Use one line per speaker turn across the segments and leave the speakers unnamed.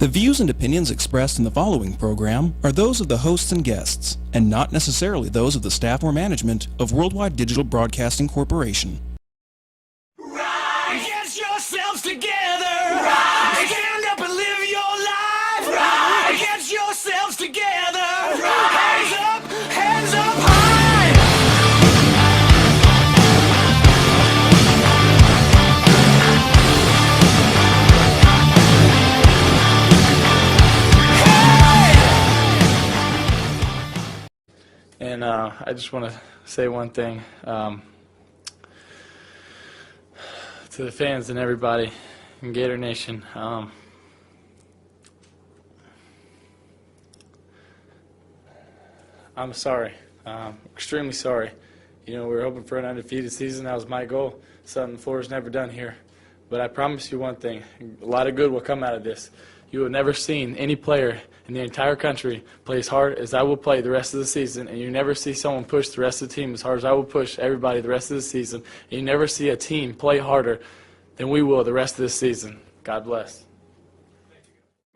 The views and opinions expressed in the following program are those of the hosts and guests, and not necessarily those of the staff or management of Worldwide Digital Broadcasting Corporation.
Rise! Get yourselves together! Rise! Stand up and live your life! Rise! Get yourselves together! Rise! Hands up high!
And I just want to say one thing to the fans and everybody in Gator Nation. I'm sorry. Extremely sorry. You know, we were hoping for an undefeated season. That was my goal. Something Florida's never done here. But I promise you one thing. A lot of good will come out of this. You have never seen any player in the entire country play as hard as I will play the rest of the season, and you never see someone push the rest of the team as hard as I will push everybody the rest of the season, and you never see a team play harder than we will the rest of this season. God bless.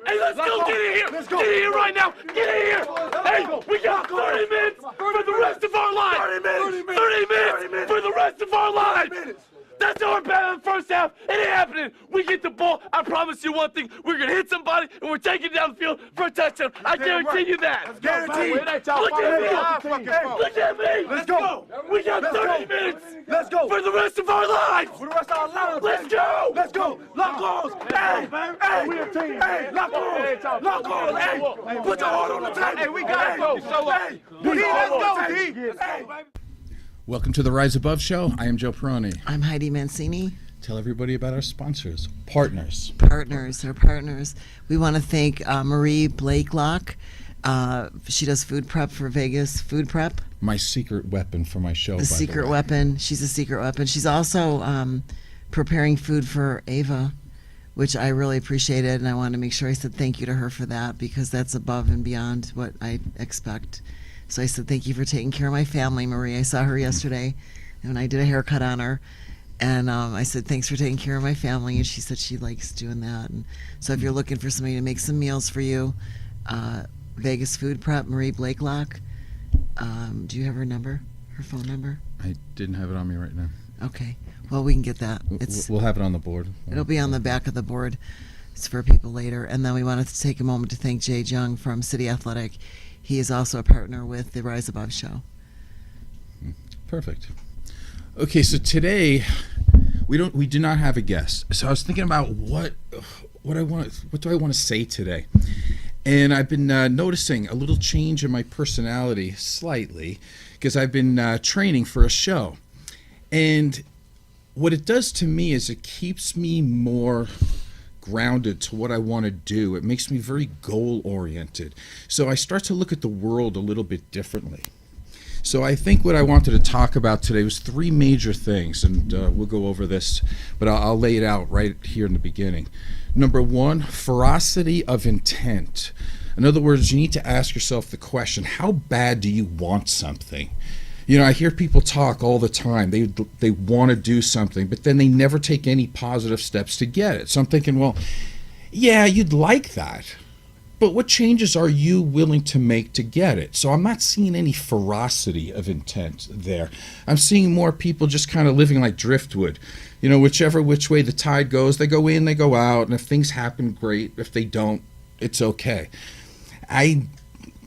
Hey, let's go! Get in here! Let's go! Get in here right now! Get in here! Hey, we got 30 minutes for the rest of our lives! 30 minutes for the rest of our lives! That's how we're batting in the first half. It ain't happening. We get the ball. I promise you one thing. We're going to hit somebody, and we're taking it down the field for a touchdown. I guarantee you that.
Guaranteed.
Look at me. Look at me.
Let's go.
We got 30 minutes.
Let's go.
For the rest of our lives.
For the rest of our lives.
Let's go.
Let's go. Lock arms. Hey. We a team. Hey. Lock arms. Lock arms. Hey. Put your heart on the table. Hey, we got to go. So hey. Let's go, D. Hey.
Welcome to the Rise Above Show. I am Joe Perroni.
I'm Heidi Mancini.
Tell everybody about our sponsors, partners.
Our partners. We want to thank Marie Blakelock. She does food prep for Vegas Food Prep.
My secret weapon for my show,
The secret weapon. She's a secret weapon. She's also preparing food for Ava, which I really appreciated, and I wanted to make sure I said thank you to her for that, because that's above and beyond what I expect. So I said, thank you for taking care of my family, Marie. I saw her yesterday, and I did a haircut on her. And I said, thanks for taking care of my family. And she said she likes doing that. And so if you're looking for somebody to make some meals for you, Vegas Food Prep, Marie Blakelock. Do you have her number, her phone number?
I didn't have it on me right now.
Okay. Well, we can get that.
We'll have it on the board.
It'll be on the back of the board. It's for people later. And then we wanted to take a moment to thank Jay Jung from City Athletic. He is also a partner with the Rise Above Show.
Perfect. Okay, so today we do not have a guest. So I was thinking about what do I want to say today, and I've been noticing a little change in my personality slightly, because I've been training for a show, and what it does to me is it keeps me more grounded to what I want to do. It makes me very goal oriented. So I start to look at the world a little bit differently. So I think what I wanted to talk about today was three major things, and we'll go over this, but I'll lay it out right here in the beginning. Number one, ferocity of intent. In other words, you need to ask yourself the question, how bad do you want something? You know, I hear people talk all the time. They want to do something, but then they never take any positive steps to get it. So I'm thinking, well, yeah, you'd like that, but what changes are you willing to make to get it? So I'm not seeing any ferocity of intent there. I'm seeing more people just kind of living like driftwood. You know, whichever which way the tide goes, they go in, they go out, and if things happen, great. If they don't, it's okay. I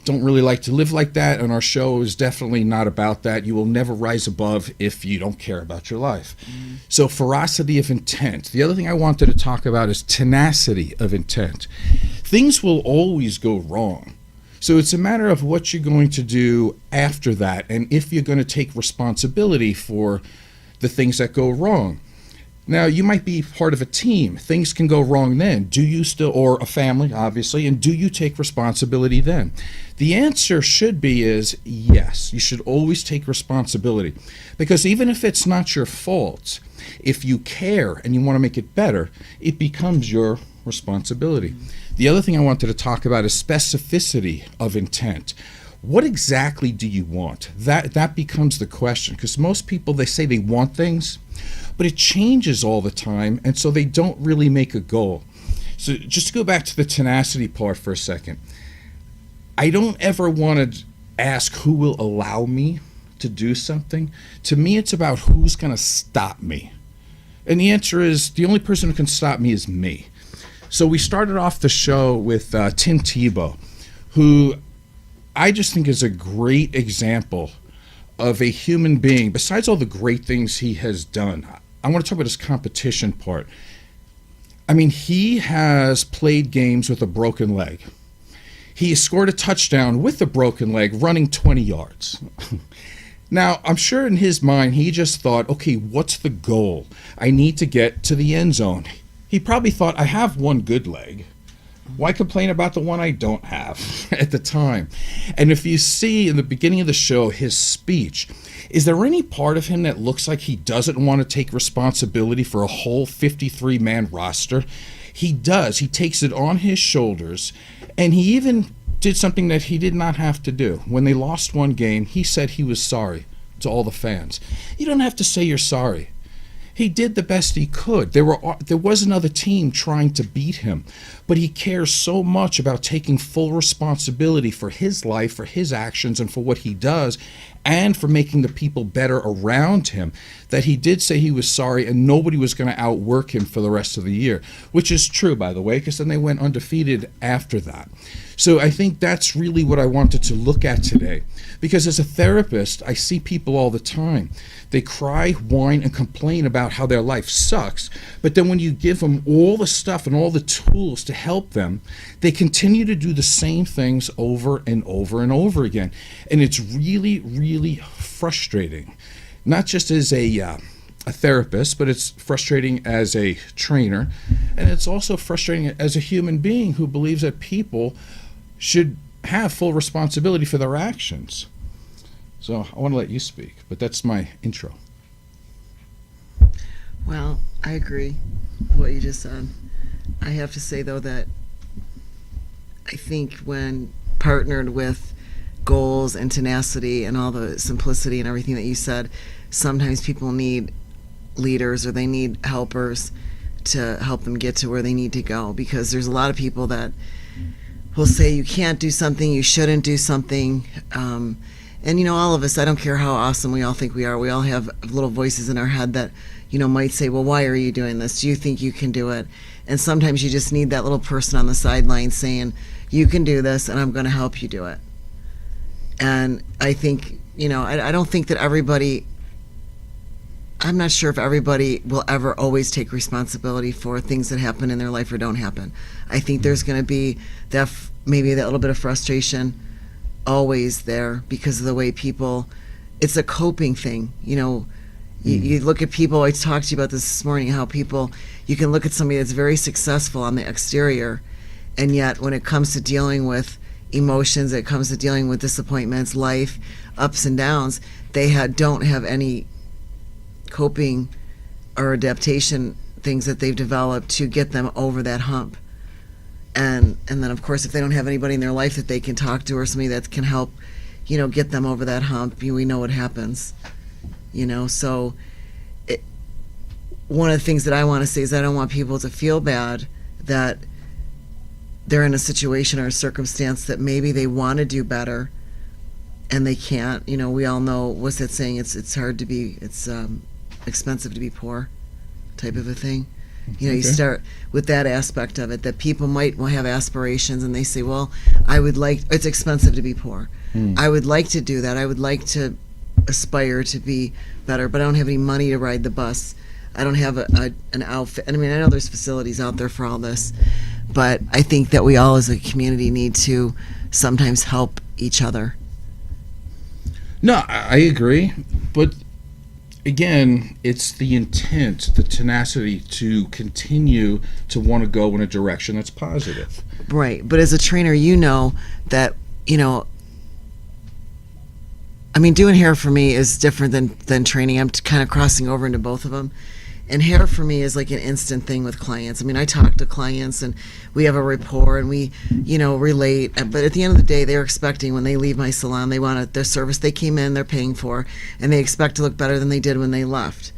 don't really like to live like that, and our show is definitely not about that. You will never rise above if you don't care about your life. So ferocity of intent. The other thing I wanted to talk about is tenacity of intent. Things will always go wrong. So it's a matter of what you're going to do after that, and if you're going to take responsibility for the things that go wrong. Now, you might be part of a team. Things can go wrong then. Do you still, or a family, obviously, and do you take responsibility then? The answer should be is yes. You should always take responsibility. Because even if it's not your fault, if you care and you want to make it better, it becomes your responsibility. The other thing I wanted to talk about is specificity of intent. What exactly do you want? That becomes the question, because most people, they say they want things, but it changes all the time, and so they don't really make a goal. So just to go back to the tenacity part for a second, I don't ever want to ask who will allow me to do something. To me, it's about who's going to stop me. And the answer is the only person who can stop me is me. So we started off the show with Tim Tebow, who I just think is a great example of a human being. Besides all the great things he has done, I want to talk about his competition part. I mean, he has played games with a broken leg. He scored a touchdown with a broken leg running 20 yards. Now, I'm sure in his mind, he just thought, okay, what's the goal? I need to get to the end zone. He probably thought, I have one good leg. Why complain about the one I don't have at the time? And if you see in the beginning of the show, his speech, is there any part of him that looks like he doesn't want to take responsibility for a whole 53-man roster? He does. He takes it on his shoulders, and he even did something that he did not have to do. When they lost one game, he said he was sorry to all the fans. You don't have to say you're sorry. He did the best he could. There was another team trying to beat him, but he cares so much about taking full responsibility for his life, for his actions, and for what he does, and for making the people better around him, that he did say he was sorry and nobody was going to outwork him for the rest of the year, which is true, by the way, because then they went undefeated after that. So I think that's really what I wanted to look at today, because as a therapist, I see people all the time. They cry, whine, and complain about how their life sucks, but then when you give them all the stuff and all the tools to help them, they continue to do the same things over and over and over again. And it's really, really frustrating, not just as a therapist, but it's frustrating as a trainer, and it's also frustrating as a human being who believes that people should have full responsibility for their actions. So I want to let you speak, but that's my intro.
Well, I agree with what you just said. I have to say, though, that I think when partnered with goals and tenacity and all the simplicity and everything that you said, sometimes people need leaders or they need helpers to help them get to where they need to go, because there's a lot of people that will say you can't do something, you shouldn't do something. And, you know, all of us, I don't care how awesome we all think we are, we all have little voices in our head that, you know, might say, well, why are you doing this? Do you think you can do it? And sometimes you just need that little person on the sideline saying, you can do this and I'm going to help you do it. And I think, you know, I don't think that everybody, I'm not sure if everybody will ever always take responsibility for things that happen in their life or don't happen. I think there's going to be that maybe that little bit of frustration always there because of the way people, it's a coping thing. You know, you look at people, I talked to you about this morning, how people, you can look at somebody that's very successful on the exterior, and yet when it comes to dealing with emotions, it comes to dealing with disappointments, life, ups and downs, they don't have any coping or adaptation things that they've developed to get them over that hump. And then, of course, if they don't have anybody in their life that they can talk to or somebody that can help, you know, get them over that hump, we know what happens. You know, so one of the things that I want to say is I don't want people to feel bad that they're in a situation or a circumstance that maybe they want to do better and they can't. You know, we all know, what's that saying? It's hard to be, it's expensive to be poor, type of a thing. You know, you start with that aspect of it, that people might have aspirations and they say, well, it's expensive to be poor. I would like to do that. I would like to aspire to be better, but I don't have any money to ride the bus. I don't have an outfit. I mean, I know there's facilities out there for all this, but I think that we all as a community need to sometimes help each other.
No, I agree, but again, it's the intent, the tenacity to continue to want to go in a direction that's positive.
Right, but as a trainer, you know that, you know, I mean, doing hair for me is different than training. I'm kind of crossing over into both of them. And hair for me is like an instant thing with clients. I mean, I talk to clients and we have a rapport and we, you know, relate. But at the end of the day, they're expecting when they leave my salon, they want their service they came in, they're paying for, and they expect to look better than they did when they left.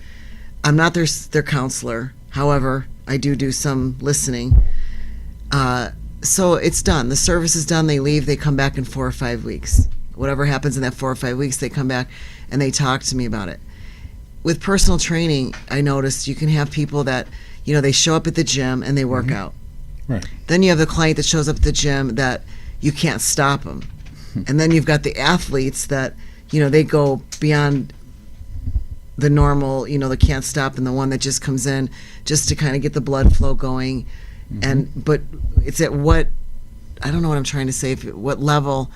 I'm not their counselor. However, I do some listening. So it's done. The service is done. They leave. They come back in 4 or 5 weeks. Whatever happens in that 4 or 5 weeks, they come back and they talk to me about it. With personal training, I noticed you can have people that, they show up at the gym and they work out.
Right.
Then you have the client that shows up at the gym that you can't stop them. And then you've got the athletes that, they go beyond the normal, they can't stop, and the one that just comes in just to kind of get the blood flow going. But it's at what, I don't know what I'm trying to say, what level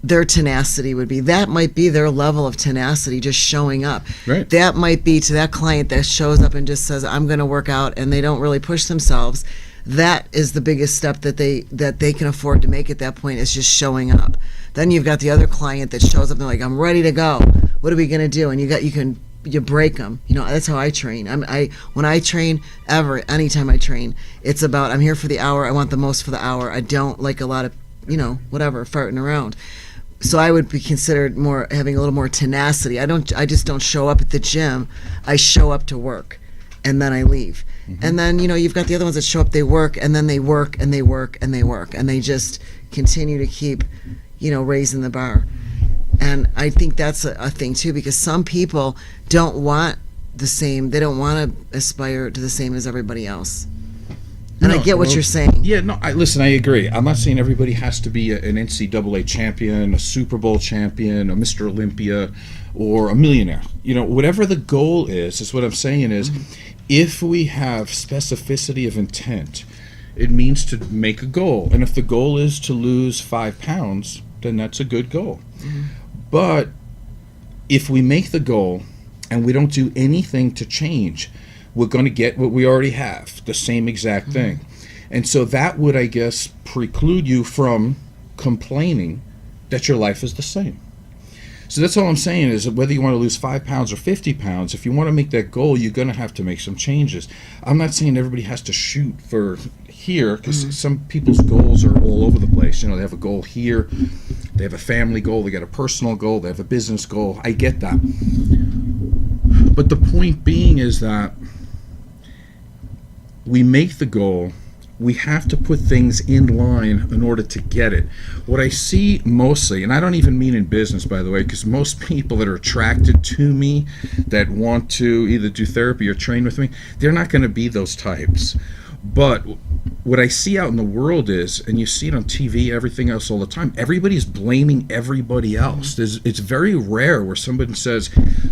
their tenacity would be. That might be their level of tenacity, just showing up.
Right.
That might be to that client that shows up and just says, I'm going to work out, and they don't really push themselves. That is the biggest step that they can afford to make at that point, is just showing up. Then you've got the other client that shows up and they're like, I'm ready to go. What are we going to do? And you break them. That's how I train. When I train, anytime I train, it's about, I'm here for the hour. I want the most for the hour. I don't like a lot of, farting around. So I would be considered having a little more tenacity. I just don't show up at the gym. I show up to work, and then I leave. And then, you've got the other ones that show up, they work, and then they work, and they work, and they work, and they just continue to keep, raising the bar. And I think that's a thing too, because some people don't want the same, they don't want to aspire to the same as everybody else. And I get what you're saying.
Yeah, no, listen, I agree. I'm not saying everybody has to be an NCAA champion, a Super Bowl champion, a Mr. Olympia, or a millionaire. Whatever the goal is what I'm saying is, if we have specificity of intent, it means to make a goal. And if the goal is to lose 5 pounds, then that's a good goal. But if we make the goal and we don't do anything to change, we're going to get what we already have, the same exact thing. And so that would, I guess, preclude you from complaining that your life is the same. So that's all I'm saying, is that whether you want to lose 5 pounds or 50 pounds, if you want to make that goal, you're going to have to make some changes. I'm not saying everybody has to shoot for here, because some people's goals are all over the place. They have a goal here, they have a family goal, they got a personal goal, they have a business goal. I get that. But the point being is that we make the goal, we have to put things in line in order to get it. What I see mostly, and I don't even mean in business, by the way, because most people that are attracted to me, that want to either do therapy or train with me, they're not going to be those types. But what I see out in the world is, and you see it on TV, everything else all the time, everybody's blaming everybody else. It's very rare where somebody says,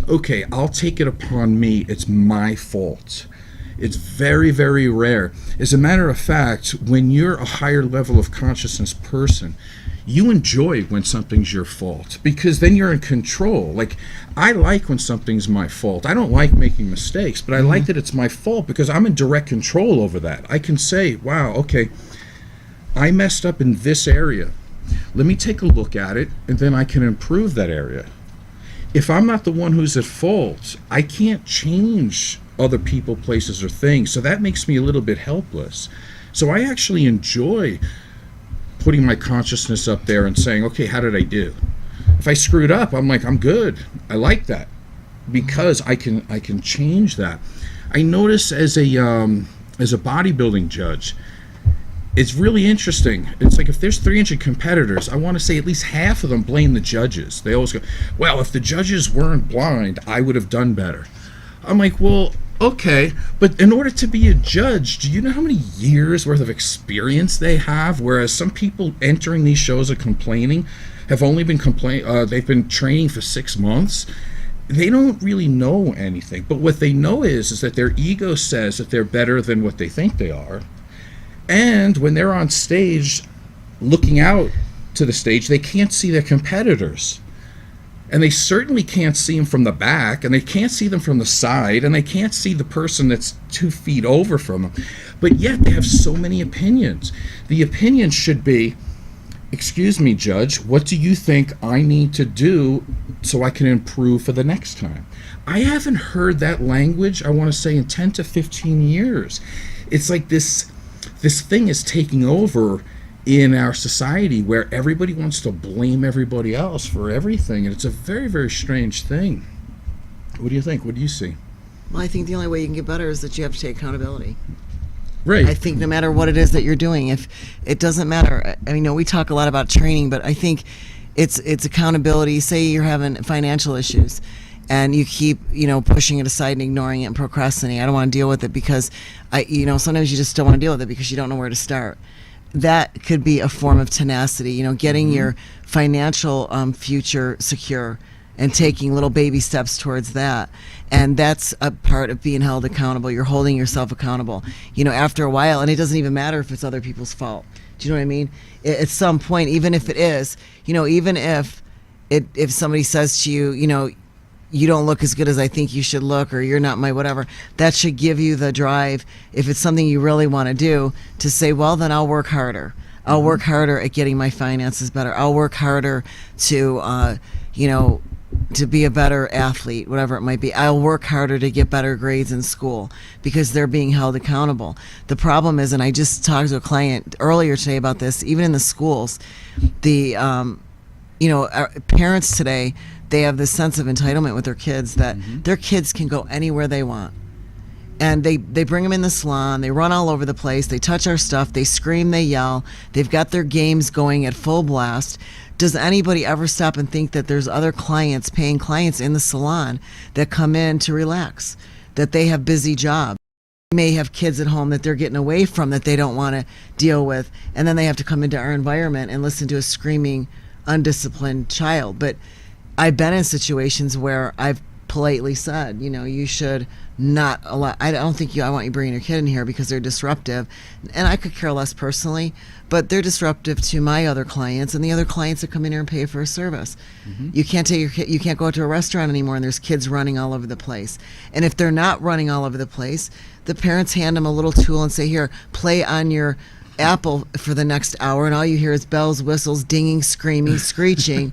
okay, I'll take it upon me, it's my fault. It's very, very rare. As a matter of fact, when you're a higher level of consciousness person, you enjoy when something's your fault, because then you're in control. Like, I like when something's my fault. I don't like making mistakes, but I like that it's my fault, because I'm in direct control over that. I can say, wow, okay, I messed up in this area. Let me take a look at it, and then I can improve that area. If I'm not the one who's at fault, I can't change other people, places, or things. So that makes me a little bit helpless. So I actually enjoy putting my consciousness up there and saying, okay, how did I do? If I screwed up, I'm like, I'm good. I like that, because I can change that. I notice as a bodybuilding judge, it's really interesting. It's like, if there's 300 competitors, I want to say at least half of them blame the judges. They always go, well, if the judges weren't blind, I would have done better. I'm like, well, okay, but in order to be a judge, do you know how many years worth of experience they have? Whereas some people entering these shows are complaining, have only been they've been training for 6 months. They don't really know anything. But what they know is that their ego says that they're better than what they think they are. And when they're on stage, looking out to the stage, they can't see their competitors. And they certainly can't see them from the back, and they can't see them from the side, and they can't see the person that's 2 feet over from them. But yet they have so many opinions. The opinion should be, excuse me, Judge, what do you think I need to do so I can improve for the next time? I haven't heard that language, I want to say, in 10 to 15 years. It's like this thing is taking over in our society, where everybody wants to blame everybody else for everything, and it's a very, very strange thing. What do you think? What do you see?
Well, I think the only way you can get better is that you have to take accountability.
Right.
I think no matter what it is that you're doing, if it doesn't matter. I mean, we talk a lot about training, but I think it's accountability. Say you're having financial issues and you keep, pushing it aside and ignoring it and procrastinating. I don't want to deal with it because sometimes you just don't want to deal with it because you don't know where to start. That could be a form of tenacity, getting your financial future secure and taking little baby steps towards that. And that's a part of being held accountable. You're holding yourself accountable, after a while, and it doesn't even matter if it's other people's fault. Do you know what I mean? At some point, even if it is, even if somebody says to you, you don't look as good as I think you should look, or you're not my whatever, that should give you the drive, if it's something you really want to do, to say, well, then I'll work harder. I'll work harder at getting my finances better. I'll work harder to, to be a better athlete, whatever it might be. I'll work harder to get better grades in school because they're being held accountable. The problem is, and I just talked to a client earlier today about this, even in the schools, our parents today, they have this sense of entitlement with their kids that their kids can go anywhere they want. And they bring them in the salon, they run all over the place, they touch our stuff, they scream, they yell, they've got their games going at full blast. Does anybody ever stop and think that there's other clients, paying clients in the salon that come in to relax, that they have busy jobs? They may have kids at home that they're getting away from that they don't want to deal with, and then they have to come into our environment and listen to a screaming, undisciplined child. But I've been in situations where I've politely said, you should not allow, I want you bringing your kid in here because they're disruptive. And I could care less personally, but they're disruptive to my other clients and the other clients that come in here and pay for a service. You can't take your kid, you can't go out to a restaurant anymore and there's kids running all over the place. And if they're not running all over the place, the parents hand them a little tool and say, here, play on your Apple for the next hour, and all you hear is bells, whistles, dinging, screaming, screeching,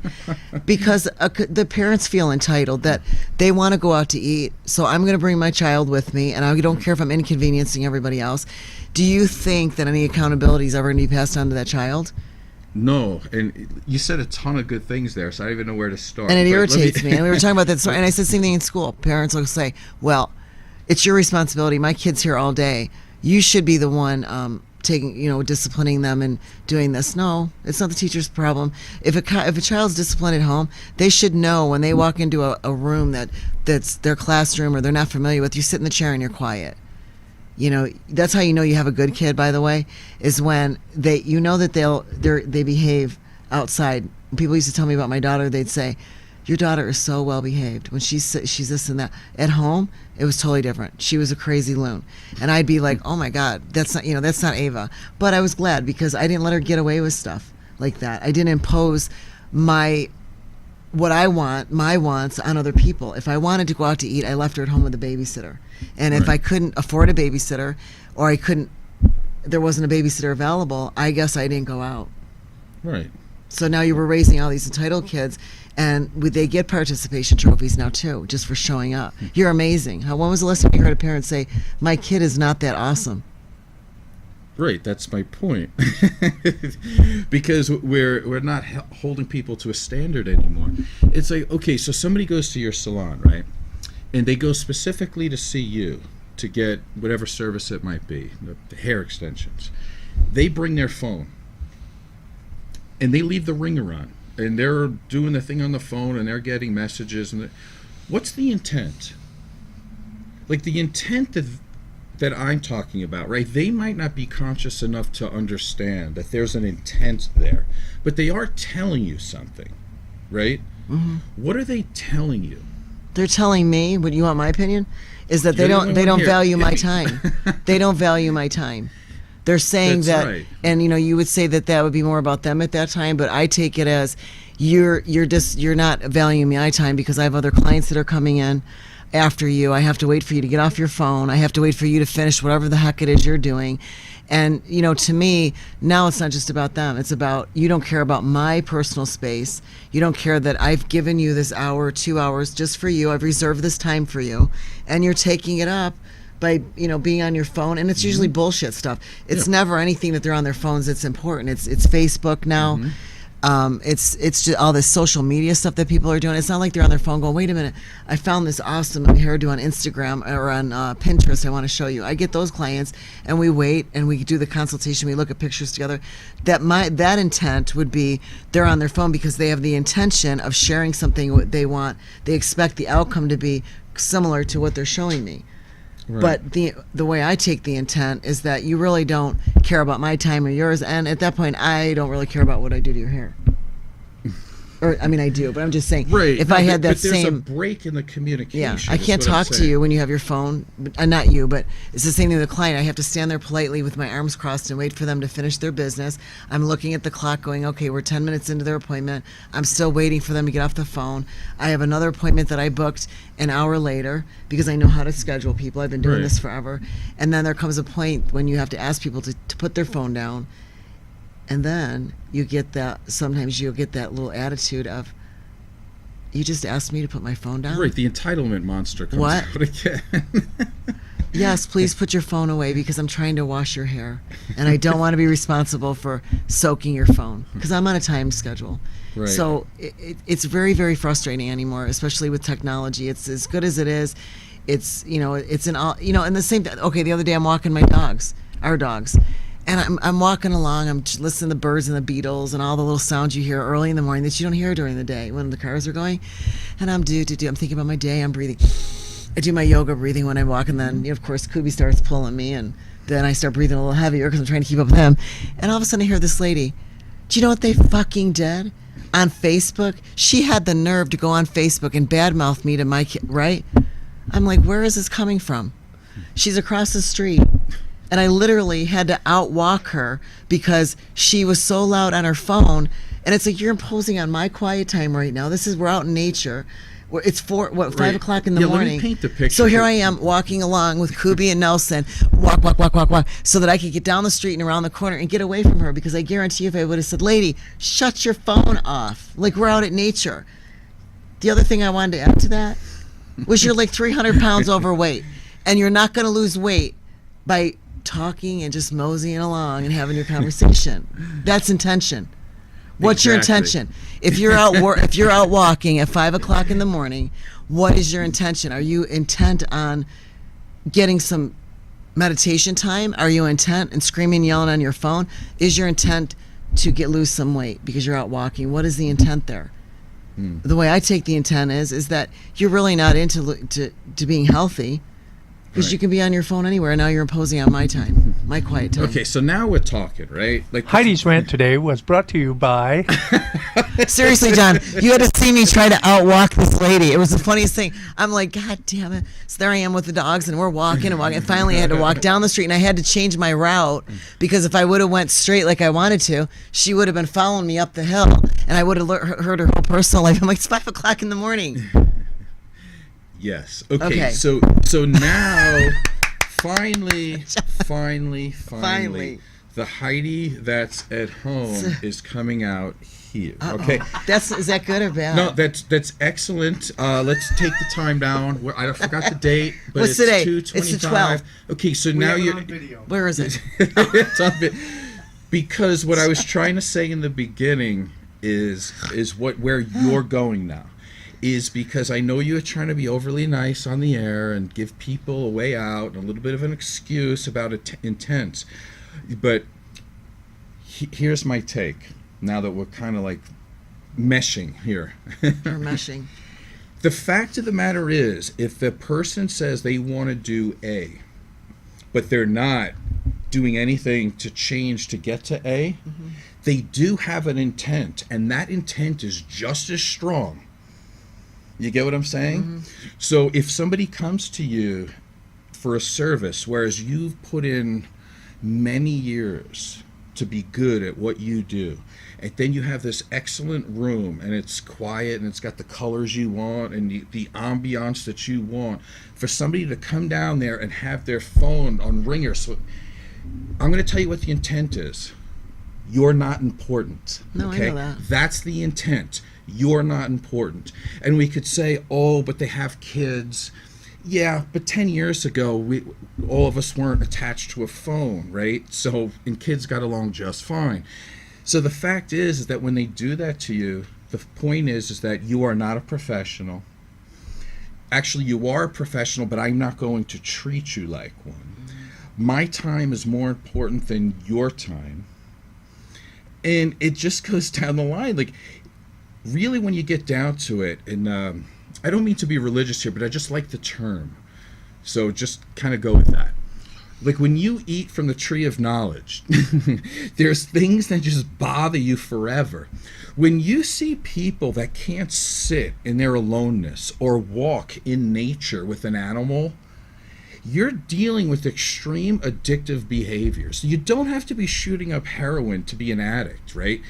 because the parents feel entitled that they want to go out to eat, so I'm going to bring my child with me, and I don't care if I'm inconveniencing everybody else. Do you think that any accountability is ever going to be passed on to that child?
No, and you said a ton of good things there, so I don't even know where to start.
And it irritates me, and we were talking about that, and I said the same thing in school. Parents will say, well, it's your responsibility. My kid's here all day. You should be the one disciplining them and doing this. No, it's not the teacher's problem. If a child's disciplined at home, they should know when they walk into a room that's their classroom or they're not familiar with, you sit in the chair and you're quiet. That's how you know you have a good kid, by the way, is when they behave outside. People used to tell me about my daughter, they'd say, your daughter is so well behaved. When she's this and that. At home, it was totally different. She was a crazy loon. And I'd be like, oh my God, that's not Ava. But I was glad because I didn't let her get away with stuff like that. I didn't impose my wants on other people. If I wanted to go out to eat, I left her at home with a babysitter. And if I couldn't afford a babysitter or there wasn't a babysitter available, I guess I didn't go out.
Right.
So now you were raising all these entitled kids, and they get participation trophies now too, just for showing up. You're amazing. When was the last time you heard a parent say, my kid is not that awesome?
Right, that's my point. Because we're not holding people to a standard anymore. It's like, okay, so somebody goes to your salon, right? And they go specifically to see you to get whatever service it might be, the hair extensions. They bring their phone. And they leave the ringer on, and they're doing the thing on the phone, and they're getting messages. What's the intent? Like the intent that I'm talking about, right? They might not be conscious enough to understand that there's an intent there, but they are telling you something, right? Mm-hmm. What are they telling you?
They're telling me, what you want my opinion, is that they don't value my time. They don't value my time. They're saying
That's
that,
right.
And you would say that would be more about them at that time, but I take it as you're not valuing my time because I have other clients that are coming in after you. I have to wait for you to get off your phone. I have to wait for you to finish whatever the heck it is you're doing. And to me, now it's not just about them. It's about, you don't care about my personal space. You don't care that I've given you this hour, 2 hours just for you. I've reserved this time for you, and you're taking it up by being on your phone, and it's usually bullshit stuff. It's never anything that they're on their phones that's important. It's Facebook now. It's just all this social media stuff that people are doing. It's not like they're on their phone going, wait a minute, I found this awesome hairdo on Instagram or on Pinterest. I want to show you. I get those clients, and we wait and we do the consultation. We look at pictures together. That intent would be they're on their phone because they have the intention of sharing something what they want. They expect the outcome to be similar to what they're showing me.
Right.
But the way I take the intent is that you really don't care about my time or yours, and at that point, I don't really care about what I do to your hair. Or I mean, I do, but I'm just saying.
Right.
If
No,
I had that
but there's
same
a break in the communication.
Yeah, I
is
can't
what I'm
talk to
saying.
you when you have your phone. Not you, but it's the same thing with the client. I have to stand there politely with my arms crossed and wait for them to finish their business. I'm looking at the clock going, okay, we're 10 minutes into their appointment. I'm still waiting for them to get off the phone. I have another appointment that I booked an hour later because I know how to schedule people. I've been doing
Right.
this forever. And then there comes a point when you have to ask people to put their phone down. And then you get that, sometimes you'll get that little attitude of, you just asked me to put my phone down?
Right, the entitlement monster comes
What?
out again.
Yes, please put your phone away because I'm trying to wash your hair. And I don't want to be responsible for soaking your phone because I'm on a time schedule.
Right.
So it's very, very frustrating anymore, especially with technology. It's as good as it is. It's, it's an all, and the same, okay, the other day I'm walking my dogs, our dogs. And I'm walking along, I'm just listening to the birds and the beetles and all the little sounds you hear early in the morning that you don't hear during the day when the cars are going. And I'm I'm thinking about my day, I'm breathing. I do my yoga breathing when I walk, and then, of course, Kubi starts pulling me, and then I start breathing a little heavier because I'm trying to keep up with him. And all of a sudden I hear this lady, do you know what they fucking did? On Facebook, she had the nerve to go on Facebook and badmouth me to my kid, right? I'm like, where is this coming from? She's across the street. And I literally had to outwalk her because she was so loud on her phone. And it's like, you're imposing on my quiet time right now. We're out in nature. It's 5 o'clock in the
Let me
morning.
paint the picture.
So here I am walking along with Kubi and Nelson, walk, so that I could get down the street and around the corner and get away from her, because I guarantee if I would have said, lady, shut your phone off. Like, we're out at nature. The other thing I wanted to add to that was you're like 300 pounds overweight, and you're not going to lose weight by talking and just moseying along and having your conversation. That's intention. What's your
Exactly.
intention? If you're out walking at 5 o'clock in the morning, what is your intention? Are you intent on getting some meditation time? Are you intent and screaming and yelling on your phone? Is your intent to lose some weight because you're out walking? What is the intent there? The way I take the intent is that you're really not into being healthy, because
Right.
you can be on your phone anywhere. Now you're imposing on my time, my quiet time.
Okay, so now we're talking, right? Like
Heidi's rant today was brought to you by.
Seriously, John, you had to see me try to outwalk this lady. It was the funniest thing. I'm like, God damn it. So there I am with the dogs, and we're walking. And finally I had to walk down the street, and I had to change my route, because if I would have went straight like I wanted to, she would have been following me up the hill, and I would have heard her whole personal life. I'm like, it's 5 o'clock in the morning.
Yes. Okay.
Okay.
So now, finally, the Heidi that's at home is coming out here. Okay.
Is that good or bad?
No, that's excellent. Let's take the time down. I forgot the date, but
What's
it's
today?
2:25.
It's the 12th.
Okay, so now you're.
Where is it?
It's on because what I was trying to say in the beginning is where you're going now. Is because I know you're trying to be overly nice on the air and give people a way out and a little bit of an excuse about intent. But here's my take, now that we're kind of like meshing here.
Or meshing.
The fact of the matter is, if the person says they want to do A, but they're not doing anything to change to get to A, they do have an intent, and that intent is just as strong. You get what I'm saying? So if somebody comes to you for a service, whereas you've put in many years to be good at what you do, and then you have this excellent room, and it's quiet, and it's got the colors you want, and the ambiance that you want, for somebody to come down there and have their phone on ringer. So I'm going to tell you what the intent is. You're not important.
No,
okay?
I know that.
That's the intent. You're not important. And we could say, oh, but they have kids. Yeah, but 10 years ago, all of us weren't attached to a phone, right? So, and kids got along just fine. So the fact is that when they do that to you, the point is that you are not a professional. Actually, you are a professional, but I'm not going to treat you like one. My time is more important than your time. And it just goes down the line. Like, really, when you get down to it, and I don't mean to be religious here, but I just like the term. So just kind of go with that. Like, when you eat from the tree of knowledge, there's things that just bother you forever. When you see people that can't sit in their aloneness or walk in nature with an animal, you're dealing with extreme addictive behaviors. You don't have to be shooting up heroin to be an addict, right?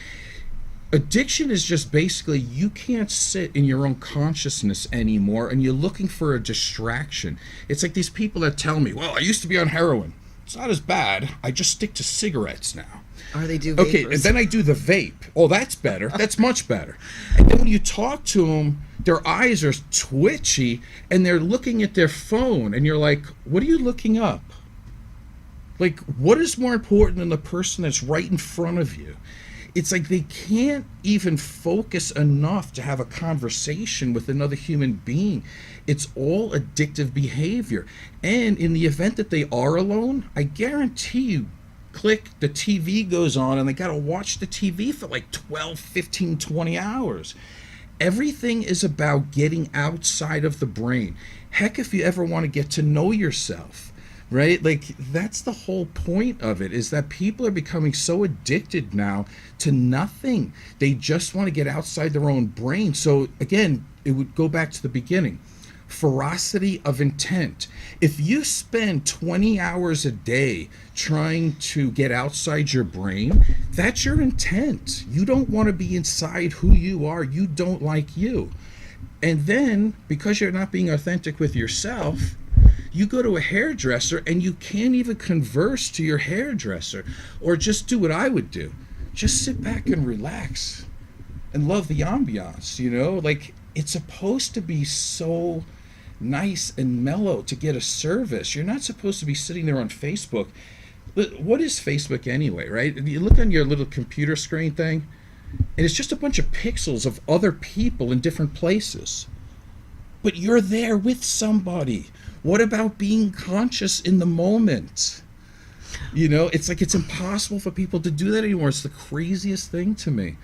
Addiction is just basically you can't sit in your own consciousness anymore and you're looking for a distraction. It's like these people that tell me, well, I used to be on heroin. It's not as bad. I just stick to cigarettes now.
Or they do vapors.
Okay, and then I do the vape. Oh, that's better. That's much better. And then when you talk to them, their eyes are twitchy and they're looking at their phone and you're like, what are you looking up? Like, what is more important than the person that's right in front of you? It's like they can't even focus enough to have a conversation with another human being. It's all addictive behavior. And in the event that they are alone, I guarantee you, click, the TV goes on and they got to watch the TV for like 12, 15, 20 hours. Everything is about getting outside of the brain. Heck, if you ever want to get to know yourself, right? Like, that's the whole point of it, is that people are becoming so addicted now to nothing. They just want to get outside their own brain. So again, it would go back to the beginning. Ferocity of intent. If you spend 20 hours a day trying to get outside your brain, that's your intent. You don't want to be inside who you are. You don't like you. And then, because you're not being authentic with yourself, you go to a hairdresser and you can't even converse to your hairdresser, or just do what I would do. Just sit back and relax and love the ambiance, you know? Like, it's supposed to be so nice and mellow to get a service. You're not supposed to be sitting there on Facebook. What is Facebook anyway, right? You look on your little computer screen thing, and it's just a bunch of pixels of other people in different places. But you're there with somebody. What about being conscious in the moment? You know, it's like it's impossible for people to do that anymore. It's the craziest thing to me.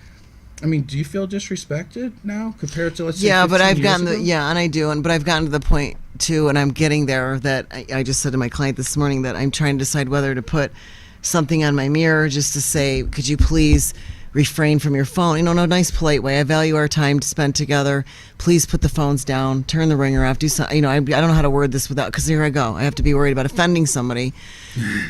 I mean, do you feel disrespected now compared to, let's say, 15
but I've
years
gotten
ago?
and I do, but I've gotten to the point too, and I'm getting there, that I just said to my client this morning that I'm trying to decide whether to put something on my mirror just to say, could you please refrain from your phone, in a nice, polite way. I value our time to spend together. Please put the phones down, turn the ringer off, do something. I don't know how to word this without, because here I go. I have to be worried about offending somebody.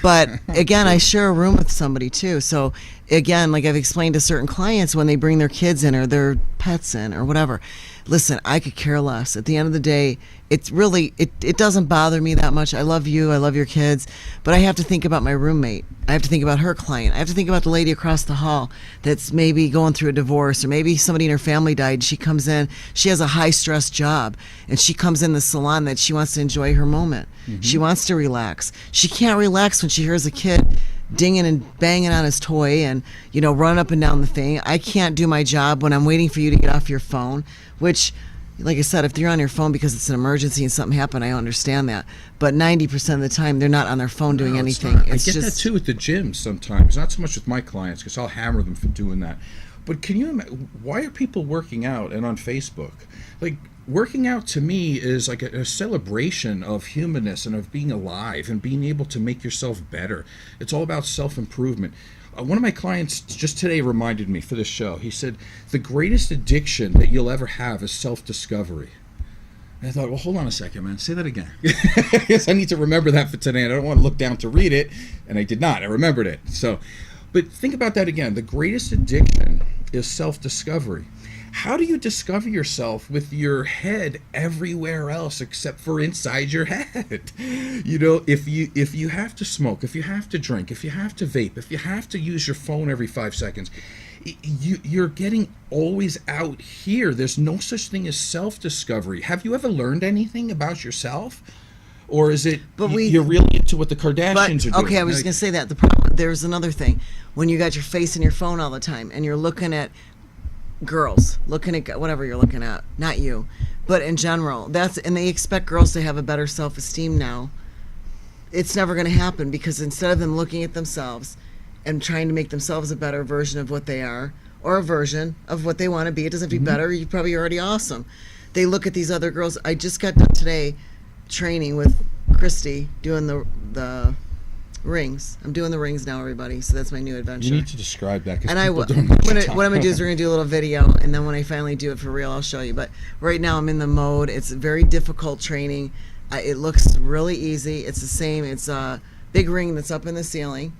But again, I share a room with somebody too. So again, like I've explained to certain clients, when they bring their kids in or their pets in or whatever, listen, I could care less. At the end of the day, it's really, it doesn't bother me that much. I love you, I love your kids, but I have to think about my roommate. I have to think about her client. I have to think about the lady across the hall that's maybe going through a divorce, or maybe somebody in her family died. She comes in, she has a high stress job, and she comes in the salon that she wants to enjoy her moment. Mm-hmm. She wants to relax. She can't relax when she hears a kid dinging and banging on his toy and, running up and down the thing. I can't do my job when I'm waiting for you to get off your phone, which, like I said, if you're on your phone because it's an emergency and something happened, I understand that. But 90% of the time, they're not on their phone doing anything.
I get that too at the gym sometimes. Not so much with my clients, because I'll hammer them for doing that. But can you imagine, why are people working out and on Facebook? Like, working out to me is like a celebration of humanness and of being alive and being able to make yourself better. It's all about self-improvement. One of my clients just today reminded me for this show. He said, the greatest addiction that you'll ever have is self-discovery. And I thought, well, hold on a second, man. Say that again. Yes, I need to remember that for today. And I don't want to look down to read it. And I did not. I remembered it. But think about that again. The greatest addiction is self-discovery. How do you discover yourself with your head everywhere else except for inside your head? If you have to smoke, if you have to drink, if you have to vape, if you have to use your phone every 5 seconds, you're getting always out here. There's no such thing as self-discovery. Have you ever learned anything about yourself? or is it
But
you're really into what the Kardashians are doing?
Okay, I was just gonna say that. The problem, there's another thing. When you got your face in your phone all the time and you're looking at girls, looking at whatever you're looking at, not you, but in general, and they expect girls to have a better self-esteem now. It's never going to happen, because instead of them looking at themselves and trying to make themselves a better version of what they are, or a version of what they want to be, it doesn't have to be better, you're probably already awesome. They look at these other girls. I just got done today training with Christy doing the rings. I'm doing the rings now, everybody, so that's my new adventure.
You need to describe that, because
And
people
what
don't know what
I'm going to do is we're going to do a little video, and then when I finally do it for real, I'll show you. But right now I'm in the mode. It's very difficult training. It looks really easy. It's the same. It's a big ring that's up in the ceiling,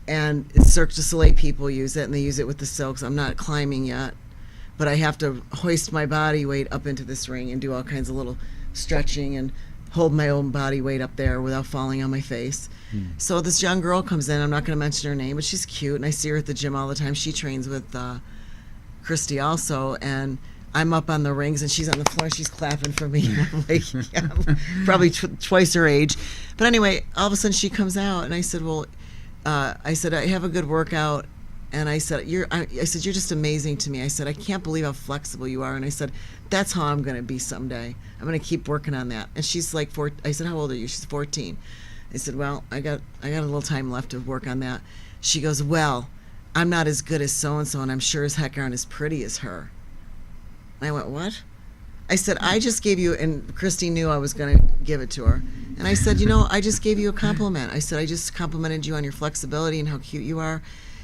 and Cirque du Soleil people use it, and they use it with the silks. I'm not climbing yet, but I have to hoist my body weight up into this ring and do all kinds of little stretching and hold my own body weight up there without falling on my face. So this young girl comes in. I'm not going to mention her name, but she's cute, and I see her at the gym all the time. She trains with Christy also, and I'm up on the rings, and she's on the floor. She's clapping for me. And I'm like, yeah, I'm probably twice her age. But anyway, all of a sudden she comes out, and I said, well, I have a good workout. And I said, you're just amazing to me. I said, I can't believe how flexible you are. And I said, that's how I'm going to be someday. I'm going to keep working on that. And she's like, I said, how old are you? She's 14. I said, well, I got a little time left to work on that. She goes, well, I'm not as good as so-and-so, and I'm sure as heck aren't as pretty as her. And I went, what? I said, I just gave you, and Christy knew I was going to give it to her. And I said, I just gave you a compliment. I said, I just complimented you on your flexibility and how cute you are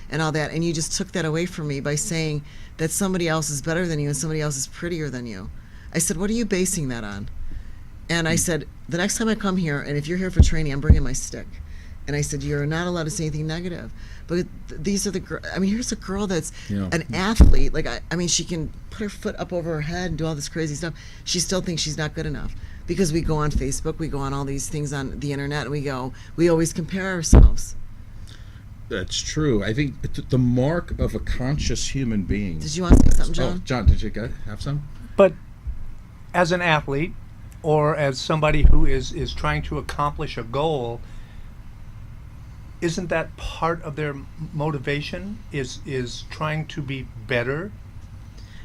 and all that. And you just took that away from me by saying that somebody else is better than you and somebody else is prettier than you. I said, what are you basing that on? And I said, the next time I come here, and if you're here for training, I'm bringing my stick. And I said, you're not allowed to say anything negative. But these are here's a girl that's an athlete. Like, I mean, she can put her foot up over her head and do all this crazy stuff. She still thinks she's not good enough. Because we go on Facebook, we go on all these things on the internet, and we always compare ourselves.
That's true. I think the mark of a conscious human being.
Did you want to say something, John?
Oh, John, did you have some?
But as an athlete, or as somebody who is trying to accomplish a goal, isn't that part of their motivation? Is trying to be better?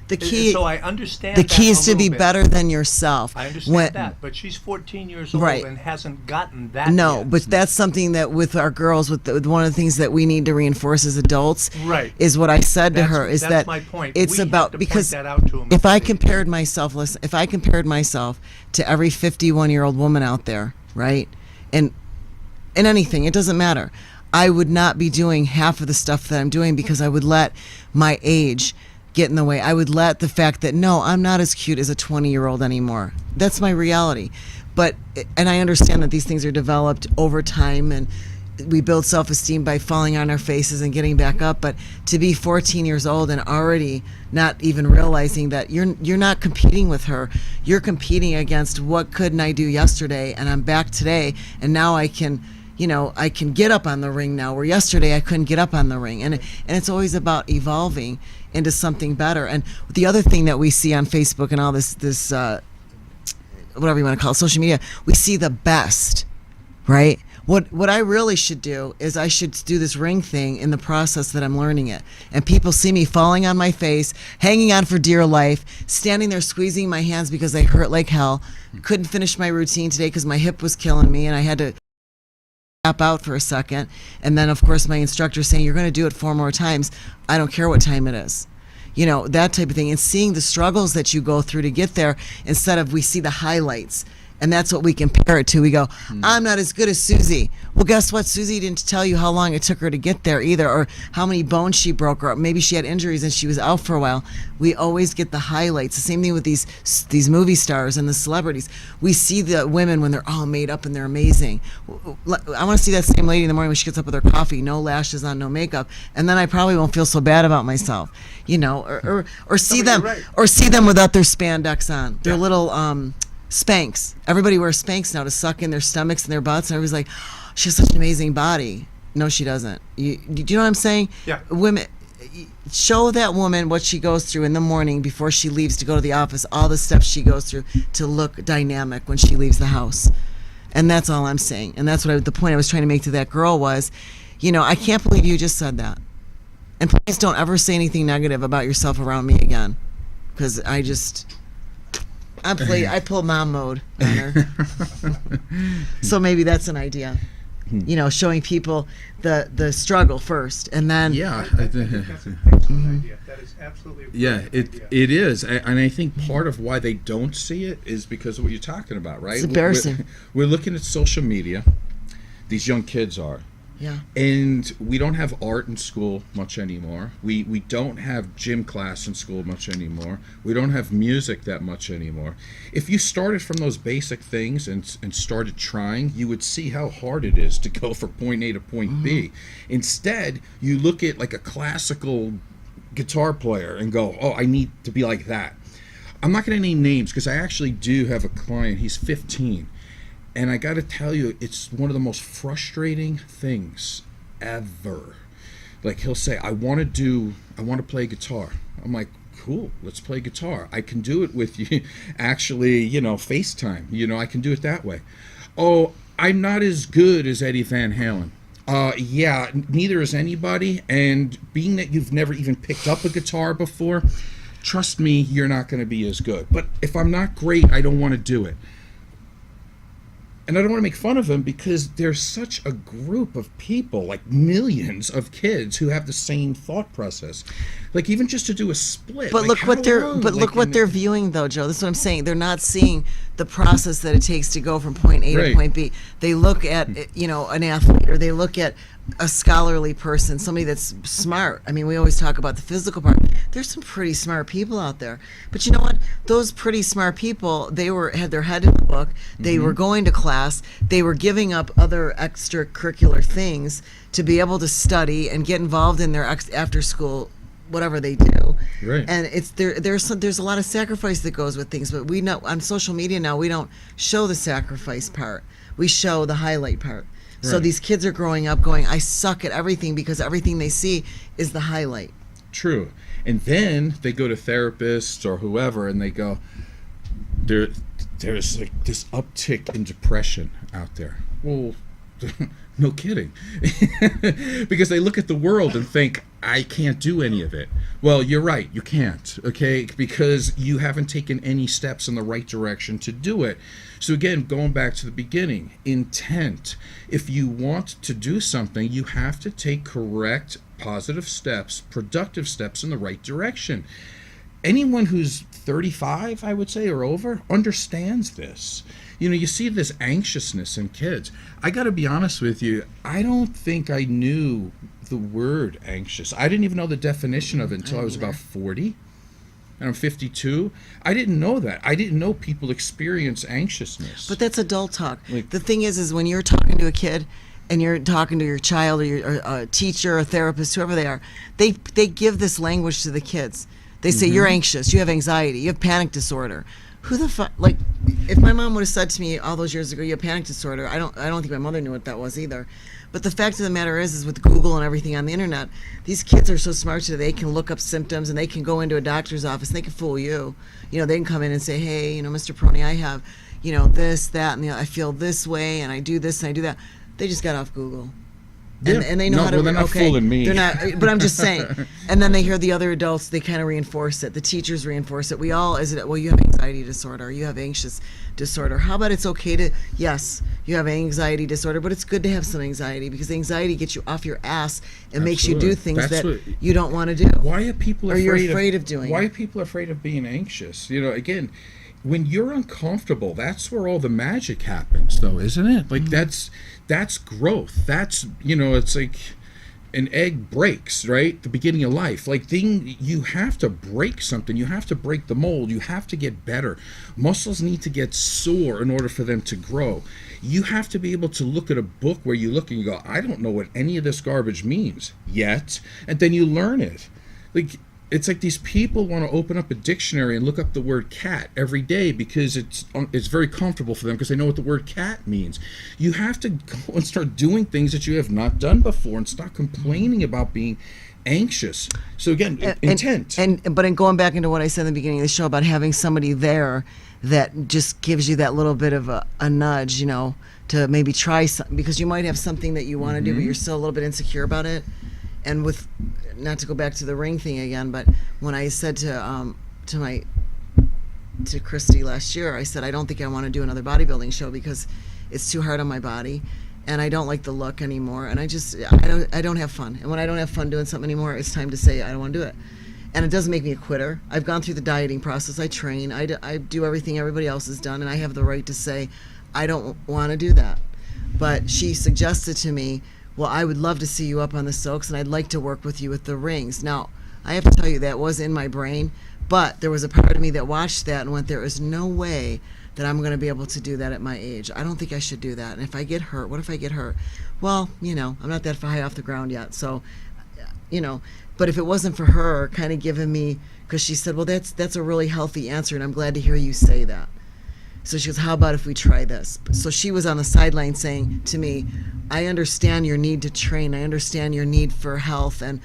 The key.
So I understand.
The key
that
is
a
to be
little bit.
better than yourself.
I understand that, but she's 14 years old
Right.
and hasn't gotten that.
No,
yet.
but that's something that with our girls, with one of the things that we need to reinforce as adults,
Right.
is what I said to
That's-
her is
that's
that
my point.
it's
We have
about
to point
because
that out to 'em
if
as
I
they-
compared myself, if I compared myself to every 51-year-old woman out there, right, and in anything, it doesn't matter. I would not be doing half of the stuff that I'm doing because I would let my age get in the way. I would let the fact that, no, I'm not as cute as a 20-year-old anymore. That's my reality. And I understand that these things are developed over time, and we build self-esteem by falling on our faces and getting back up. But to be 14 years old and already not even realizing that you're not competing with her, you're competing against what couldn't I do yesterday, and I'm back today, and now I can get up on the ring now, where yesterday I couldn't get up on the ring. And it's always about evolving into something better. And the other thing that we see on Facebook and all this whatever you want to call it, social media, we see the best, right? What I really should do is I should do this ring thing in the process that I'm learning it. And people see me falling on my face, hanging on for dear life, standing there squeezing my hands because they hurt like hell. Couldn't finish my routine today because my hip was killing me and I had to tap out for a second. And then, of course, my instructor saying, you're going to do it 4 more times. I don't care what time it is. That type of thing. And seeing the struggles that you go through to get there instead of we see the highlights. And that's what we compare it to. We go, I'm not as good as Susie. Well, guess what? Susie didn't tell you how long it took her to get there either, or how many bones she broke, or maybe she had injuries and she was out for a while. We always get the highlights. The same thing with these movie stars and the celebrities. We see the women when they're all made up and they're amazing. I want to see that same lady in the morning when she gets up with her coffee, no lashes on, no makeup, and then I probably won't feel so bad about myself, or see them,
right.
or see them without their spandex on, their little Spanx. Everybody wears Spanx now to suck in their stomachs and their butts, and everybody's like, oh, she has such an amazing body. No, she doesn't. Do you know what I'm saying?
Yeah.
Women, show that woman what she goes through in the morning before she leaves to go to the office, all the steps she goes through to look dynamic when she leaves the house. And that's all I'm saying. And that's what the point I was trying to make to that girl was, I can't believe you just said that. And please don't ever say anything negative about yourself around me again. Because I pull mom mode on her. So maybe that's an idea. Showing people the struggle first, and then
That's an excellent idea. That is absolutely a brilliant idea.
It is, and I think part of why they don't see it is because of what you're talking about, right?
It's embarrassing.
We're looking at social media. These young kids are.
Yeah.
And we don't have art in school much anymore. We don't have gym class in school much anymore. We don't have music that much anymore. If you started from those basic things and started trying, you would see how hard it is to go from point A to point B. Instead, you look at like a classical guitar player and go, oh, I need to be like that. I'm not going to name names because I actually do have a client. He's 15. And I got to tell you, it's one of the most frustrating things ever. Like, he'll say, I want to play guitar. I'm like, cool, let's play guitar. I can do it with you, actually, FaceTime. I can do it that way. Oh, I'm not as good as Eddie Van Halen. Yeah, neither is anybody. And being that you've never even picked up a guitar before, trust me, you're not going to be as good. But if I'm not great, I don't want to do it. And I don't want to make fun of them because there's such a group of people, like millions of kids who have the same thought process. Like even just to do a split.
But
like,
look what
look
what they're viewing though, Joe. That's what I'm saying. They're not seeing the process that it takes to go from point A to point B. They look at an athlete, or they look at a scholarly person, somebody that's smart. I mean, we always talk about the physical part. There's some pretty smart people out there. But you know what? Those pretty smart people, had their head in the book. They were going to class. They were giving up other extracurricular things to be able to study and get involved in their after school whatever they do.
Right.
And it's there's a lot of sacrifice that goes with things, but we know on social media now we don't show the sacrifice part. We show the highlight part. So
Right.
these kids are growing up going, I suck at everything because everything they see is the highlight.
True. And then they go to therapists or whoever and they go, there's like this uptick in depression out there. Well, no kidding. Because they look at the world and think, I can't do any of it. Well, you're right, you can't, okay? Because you haven't taken any steps in the right direction to do it. So again, going back to the beginning, intent. If you want to do something, you have to take correct, positive steps, productive steps in the right direction. Anyone who's 35, I would say, or over, understands this. You see this anxiousness in kids. I got to be honest with you, I don't think I knew the word anxious. I didn't even know the definition of it until I was about 40. And I'm 52. I didn't know that. I didn't know people experience anxiousness.
But that's adult talk. The thing is when you're talking to a kid and you're talking to your child or a teacher, a therapist, whoever they are, they give this language to the kids. They say, you're anxious, you have anxiety, you have panic disorder. Who the fuck, like, if my mom would have said to me all those years ago, you have panic disorder, I don't think my mother knew what that was either. But the fact of the matter is with Google and everything on the internet, these kids are so smart today, they can look up symptoms and they can go into a doctor's office and they can fool you. They can come in and say, hey, Mr. Perroni, I have, this, that, and I feel this way and I do this and I do that. They just got off Google. And they know how to.
Well, they're not fooling me.
They're not, but I'm just saying. And then they hear the other adults. They kind of reinforce it. The teachers reinforce it. We all, well, you have anxiety disorder. Or you have anxious disorder. How about it's okay to, yes, you have anxiety disorder, but it's good to have some anxiety because anxiety gets you off your ass and makes you do things you don't want to do.
Why are people
afraid? Or you're afraid of doing.
Why are people afraid of being anxious? Again. When you're uncomfortable, that's where all the magic happens, though, isn't it? Like that's growth. That's it's like an egg breaks, right? The beginning of life. Like you have to break something. You have to break the mold. You have to get better. Muscles need to get sore in order for them to grow. You have to be able to look at a book where you look and you go, I don't know what any of this garbage means yet, and then you learn it. It's like these people want to open up a dictionary and look up the word cat every day because it's very comfortable for them because they know what the word cat means. You have to go and start doing things that you have not done before and stop complaining about being anxious. So again, intent.
But in going back into what I said in the beginning of the show about having somebody there that just gives you that little bit of a nudge, to maybe try something, because you might have something that you want to do, but you're still a little bit insecure about it. And with, not to go back to the ring thing again, but when I said to Christy last year, I said, I don't think I want to do another bodybuilding show because it's too hard on my body, and I don't like the look anymore, and I don't have fun. And when I don't have fun doing something anymore, it's time to say I don't want to do it. And it doesn't make me a quitter. I've gone through the dieting process. I train. I do everything everybody else has done, and I have the right to say I don't want to do that. But she suggested to me, well, I would love to see you up on the silks, and I'd like to work with you with the rings. Now, I have to tell you, that was in my brain, but there was a part of me that watched that and went, there is no way that I'm going to be able to do that at my age. I don't think I should do that. And if I get hurt, what if I get hurt? Well, I'm not that high off the ground yet. So, but if it wasn't for her kind of giving me, because she said, well, that's a really healthy answer, and I'm glad to hear you say that. So she goes, how about if we try this? So she was on the sideline saying to me, I understand your need to train. I understand your need for health and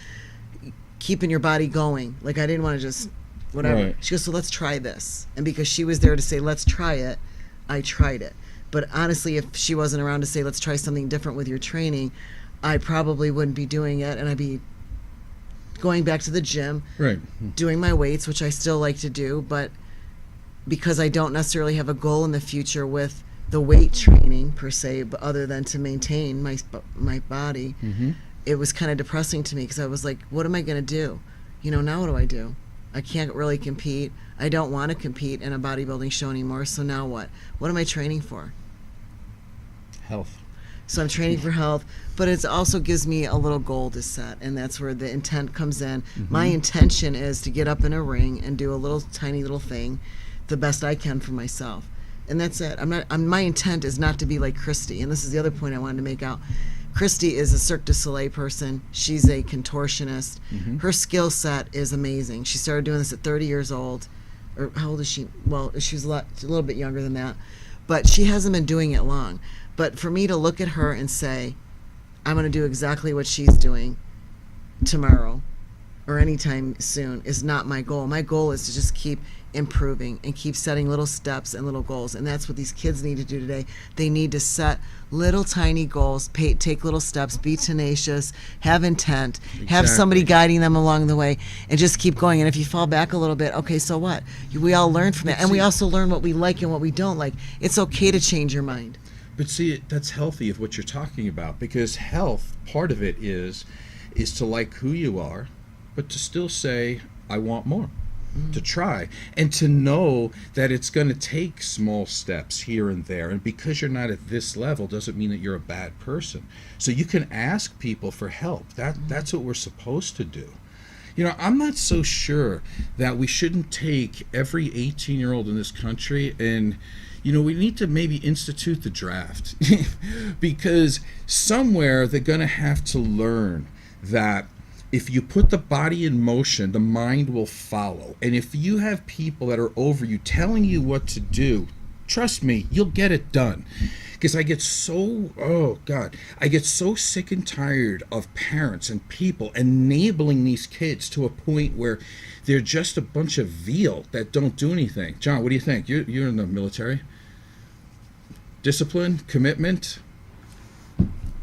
keeping your body going. Like, I didn't want to just whatever. Right. She goes, so let's try this. And because she was there to say, let's try it, I tried it. But honestly, if she wasn't around to say, let's try something different with your training, I probably wouldn't be doing it, and I'd be going back to the gym, right, doing my weights, which I still like to do, but because I don't necessarily have a goal in the future with the weight training per se, but other than to maintain my body, it was kind of depressing to me, because I was like, what am I going to do? Now what do I do? I can't really compete. I don't want to compete in a bodybuilding show anymore, so now what? What am I training for?
Health.
So I'm training for health, but it also gives me a little goal to set, and that's where the intent comes in. My intention is to get up in a ring and do a little tiny little thing the best I can for myself. And that's it. My intent is not to be like Christy, and this is the other point I wanted to make out. Christy is a Cirque du Soleil person. She's a contortionist. Her skill set is amazing. She started doing this at 30 years old. Or how old is she? Well, she's a little bit younger than that. But she hasn't been doing it long. But for me to look at her and say, I'm going to do exactly what she's doing tomorrow or anytime soon is not my goal. My goal is to just keep improving and keep setting little steps and little goals. And that's what these kids need to do today. They need to set little tiny goals, take little steps, be tenacious, have intent, have somebody guiding them along the way, and just keep going. And if you fall back a little bit, okay, so what? We all learn from that. And we also learn what we like and what we don't like. It's okay to change your mind.
But see, that's healthy of what you're talking about, because health, part of it is to like who you are, but to still say, I want more. To try and to know that it's going to take small steps here and there, and because you're not at this level doesn't mean that you're a bad person. So you can ask people for help. That's what we're supposed to do. I'm not so sure that we shouldn't take every 18-year-old in this country and we need to maybe institute the draft because somewhere they're going to have to learn that if you put the body in motion, the mind will follow. And if you have people that are over you telling you what to do, trust me, you'll get it done. Because I get so sick and tired of parents and people enabling these kids to a point where they're just a bunch of veal that don't do anything. John, what do you think? You're in the military. Discipline, commitment.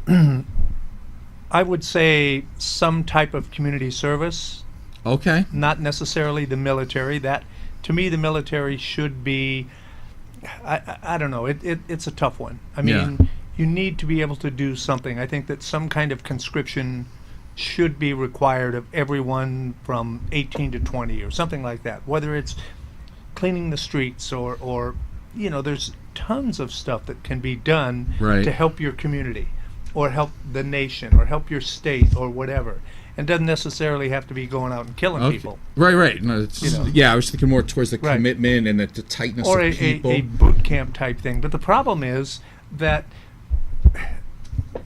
I would say some type of community service.
Okay.
Not necessarily the military. That, to me, the military should be, I don't know, it's a tough one. I mean, you need to be able to do something. I think that some kind of conscription should be required of everyone from 18 to 20 or something like that. Whether it's cleaning the streets or there's tons of stuff that can be done to help your community, or help the nation, or help your state, or whatever. It doesn't necessarily have to be going out and killing people.
Right. No, it's, I was thinking more towards the commitment and the tightness
or
of people.
Or a boot camp type thing. But the problem is that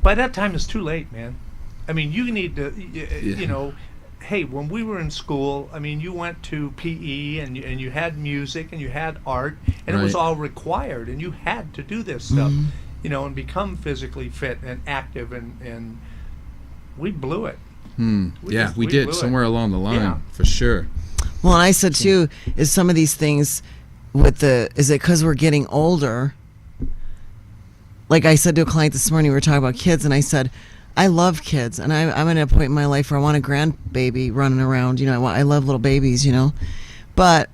by that time it's too late, man. I mean, you need to, hey, when we were in school, I mean, you went to PE and you had music and you had art, and it was all required, and you had to do this stuff. And become physically fit and active, and we blew it.
We did somewhere along the line, for sure.
Well, and I said too, is some of these things is it because we're getting older like I said to a client this morning, we were talking about kids, and I said, I love kids, and I'm at a point in my life where I want a grandbaby running around. I love little babies, But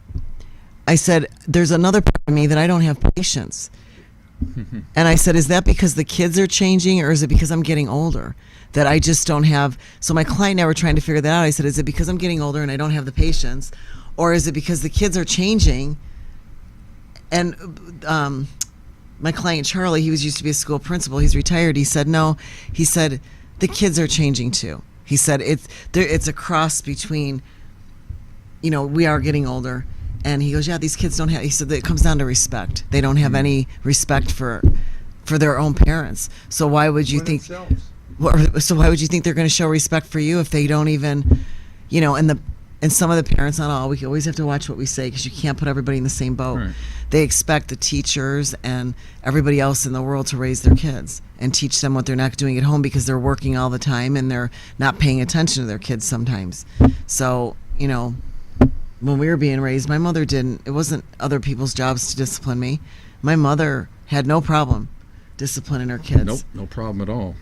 I said, there's another part of me that I don't have patience. And I said, is that because the kids are changing, or is it because I'm getting older that I just don't have? So my client and I were trying to figure that out. I said, is it because I'm getting older and I don't have the patience, or is it because the kids are changing? And my client Charlie, he used to be a school principal. He's retired. He said, no. He said, the kids are changing too. He said, it's a cross between, we are getting older. And he goes, yeah, these kids don't have, he said, it comes down to respect. They don't have any respect for their own parents. So why would you think, so why would you think they're going to show respect for you if they don't even, and some of the parents, not all, we always have to watch what we say because you can't put everybody in the same boat. Right. They expect the teachers and everybody else in the world to raise their kids and teach them what they're not doing at home because they're working all the time and they're not paying attention to their kids sometimes. So, when we were being raised, my mother didn't. It wasn't other people's jobs to discipline me. My mother had no problem disciplining her kids.
Nope, no problem at all.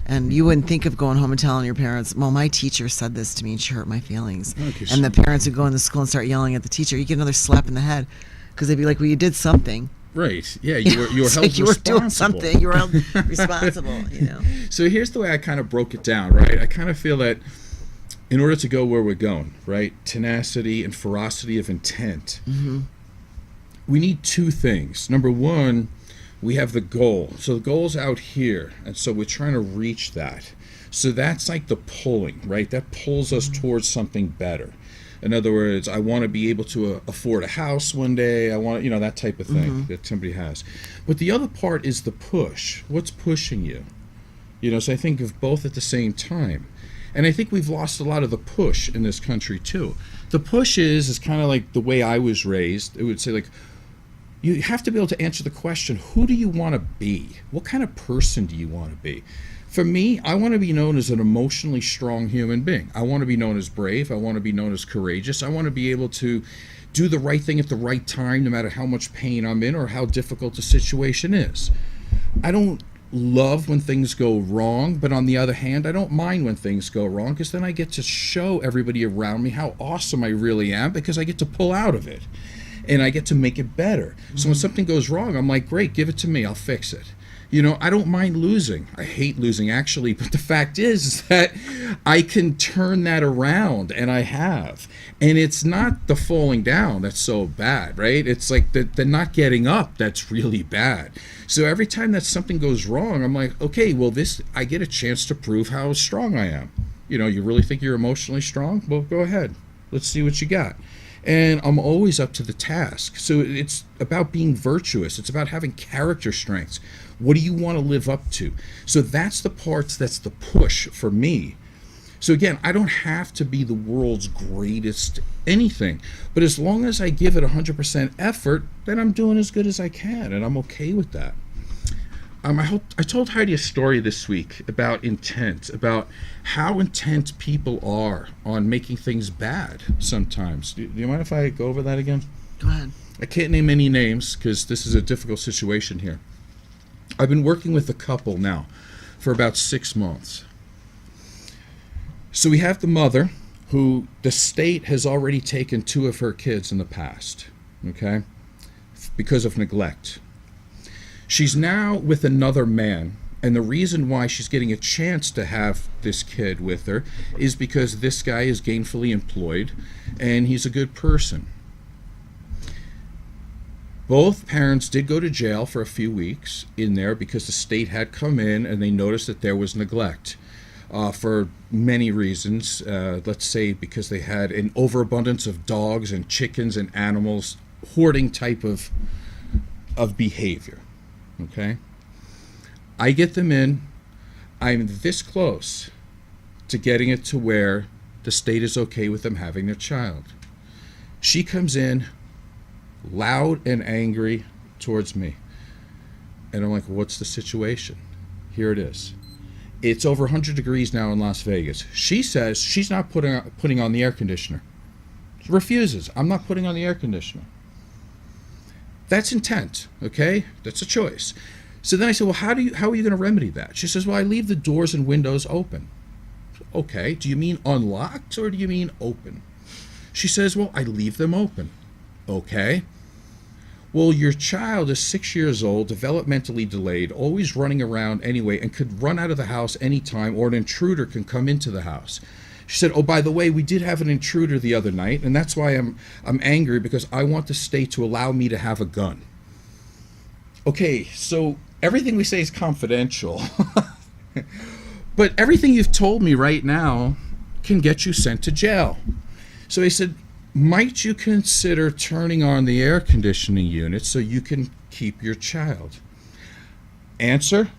And you wouldn't think of going home and telling your parents, well, my teacher said this to me and she hurt my feelings.
Okay,
and the parents would go into school and start yelling at the teacher. You get another slap in the head because they'd be like, well, you did something.
Right. Yeah, you were held responsible.
You were doing something. You were held responsible,
So here's the way I kind of broke it down, right? I kind of feel that in order to go where we're going, right, tenacity and ferocity of intent, we need two things. Number one, we have the goal. So the goal's out here, and so we're trying to reach that. So that's like the pulling, right? That pulls us towards something better. In other words, I want to be able to afford a house one day. I want, that type of thing that somebody has. But the other part is the push. What's pushing you? So I think of both at the same time. And I think we've lost a lot of the push in this country too. The push is kind of like the way I was raised. It would say like, you have to be able to answer the question, who do you want to be? What kind of person do you want to be? For me, I want to be known as an emotionally strong human being. I want to be known as brave. I want to be known as courageous. I want to be able to do the right thing at the right time, no matter how much pain I'm in or how difficult the situation is. I don't love when things go wrong, but on the other hand, I don't mind when things go wrong because then I get to show everybody around me how awesome I really am because I get to pull out of it and I get to make it better. So when something goes wrong, I'm like, great, give it to me, I'll fix it. I don't mind losing. I hate losing actually, but the fact is that I can turn that around, and I have. And it's not the falling down that's so bad, right? It's like the not getting up that's really bad. So every time that something goes wrong, I'm like, okay, well, I get a chance to prove how strong I am. You really think you're emotionally strong? Well, go ahead. Let's see what you got. And I'm always up to the task. So it's about being virtuous. It's about having character strengths. What do you want to live up to? So that's the parts, that's the push for me. So again, I don't have to be the world's greatest anything, but as long as I give it 100% effort, then I'm doing as good as I can, and I'm okay with that. I told Heidi a story this week about intent, about how intent people are on making things bad sometimes. Do you mind if I go over that again?
Go ahead.
I can't name any names because this is a difficult situation here. I've been working with a couple now for about 6 months. So we have the mother who the state has already taken 2 of her kids in the past, okay, because of neglect. She's now with another man, and the reason why she's getting a chance to have this kid with her is because this guy is gainfully employed and he's a good person. Both parents did go to jail for a few weeks in there because the state had come in and they noticed that there was neglect for many reasons. Let's say because they had an overabundance of dogs and chickens and animals, hoarding type of behavior. Okay, I get them in. I'm this close to getting it to where the state is okay with them having their child. She comes in loud and angry towards me, and I'm like, what's the situation? Here it is. It's over 100 degrees now in Las Vegas. She says she's not putting on the air conditioner. She refuses. I'm not putting on the air conditioner. That's intent, okay? That's a choice. So then I said, well, how are you going to remedy that? She says, well, I leave the doors and windows open. Okay, do you mean unlocked or do you mean open? She says, well, I leave them open. Okay. Well, your child is 6 years old, developmentally delayed, always running around anyway, and could run out of the house anytime, or an intruder can come into the house. She said, oh, by the way, we did have an intruder the other night, and that's why I'm angry, because I want the state to allow me to have a gun. Okay, so everything we say is confidential. But everything you've told me right now can get you sent to jail. So he said, might you consider turning on the air conditioning unit so you can keep your child? Answer,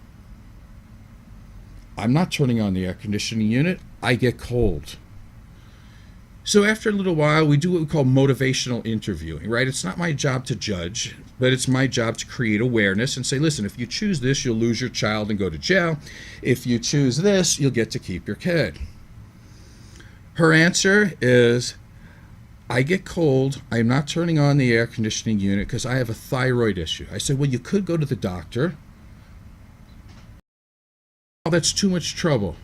I'm not turning on the air conditioning unit. I get cold. So after a little while, we do what we call motivational interviewing, right? It's not my job to judge, but it's my job to create awareness and say, listen, if you choose this, you'll lose your child and go to jail. If you choose this, you'll get to keep your kid. Her answer is, I get cold. I'm not turning on the air conditioning unit because I have a thyroid issue. I said, well, you could go to the doctor. Oh, that's too much trouble.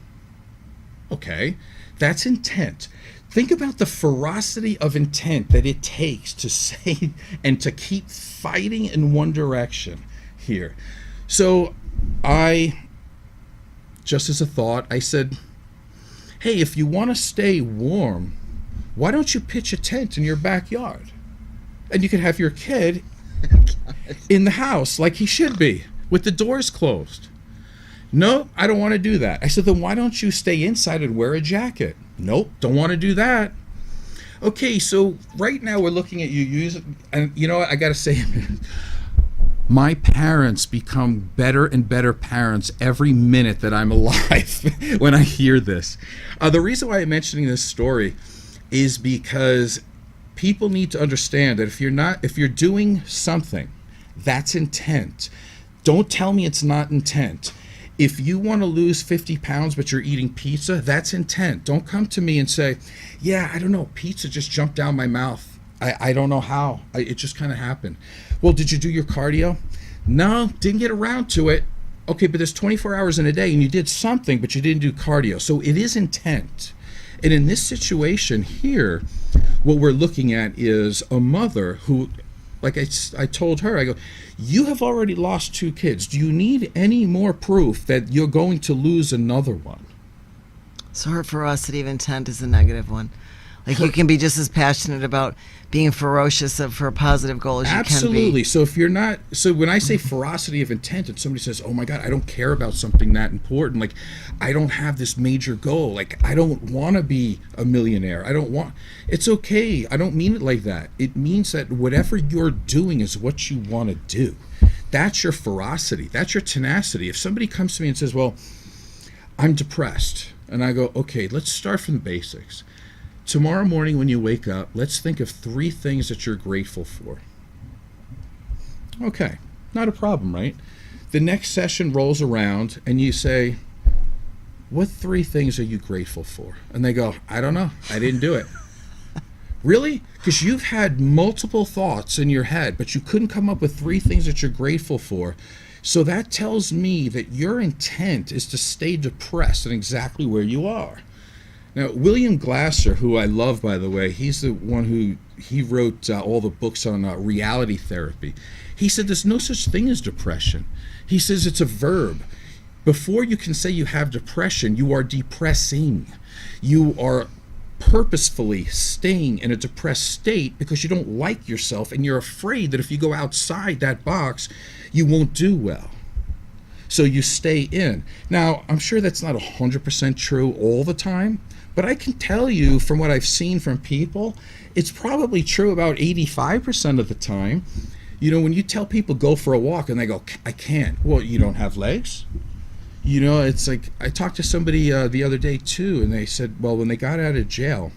Okay, that's intent. Think about the ferocity of intent that it takes to say and to keep fighting in one direction here. So I, just as a thought, I said, hey, if you want to stay warm, why don't you pitch a tent in your backyard? And you can have your kid in the house like he should be, with the doors closed. No, I don't want to do that. I said, then why don't you stay inside and wear a jacket? Nope, don't want to do that. Okay, so right now we're looking at you using, and you know what, I got to say, my parents become better and better parents every minute that I'm alive when I hear this. The reason why I'm mentioning this story is because people need to understand that if you're doing something, that's intent. Don't tell me it's not intent. If you want to lose 50 pounds but you're eating pizza, that's intent. Don't come to me and say, yeah, I don't know, pizza just jumped down my mouth. I don't know how. It just kind of happened. Well, did you do your cardio? No, didn't get around to it. Okay, but there's 24 hours in a day and you did something, but you didn't do cardio. So it is intent. And in this situation here, what we're looking at is a mother who, like I told her, I go, you have already lost 2 kids. Do you need any more proof that you're going to lose another one?
So her ferocity of intent is a negative one. Like you can be just as passionate about being ferocious for a positive goal as you can be.
Absolutely. So if you're not, so when I say ferocity of intent and somebody says, oh my God, I don't care about something that important, like I don't have this major goal, like I don't want to be a millionaire, it's okay. I don't mean it like that. It means that whatever you're doing is what you want to do. That's your ferocity. That's your tenacity. If somebody comes to me and says, well, I'm depressed, and I go, okay, let's start from the basics. Tomorrow morning when you wake up, let's think of 3 things that you're grateful for. Okay, not a problem, right? The next session rolls around and you say, what 3 things are you grateful for? And they go, I don't know, I didn't do it. Really? Because you've had multiple thoughts in your head, but you couldn't come up with 3 things that you're grateful for. So that tells me that your intent is to stay depressed and exactly where you are. Now, William Glasser, who I love, by the way, he's the one who wrote all the books on reality therapy. He said there's no such thing as depression. He says it's a verb. Before you can say you have depression, you are depressing. You are purposefully staying in a depressed state because you don't like yourself and you're afraid that if you go outside that box, you won't do well. So you stay in. Now, I'm sure that's not 100% true all the time, but I can tell you from what I've seen from people, it's probably true about 85% of the time. You know, when you tell people go for a walk and they go, I can't. Well, you don't have legs? You know, it's like, I talked to somebody the other day too, and they said, well, when they got out of jail,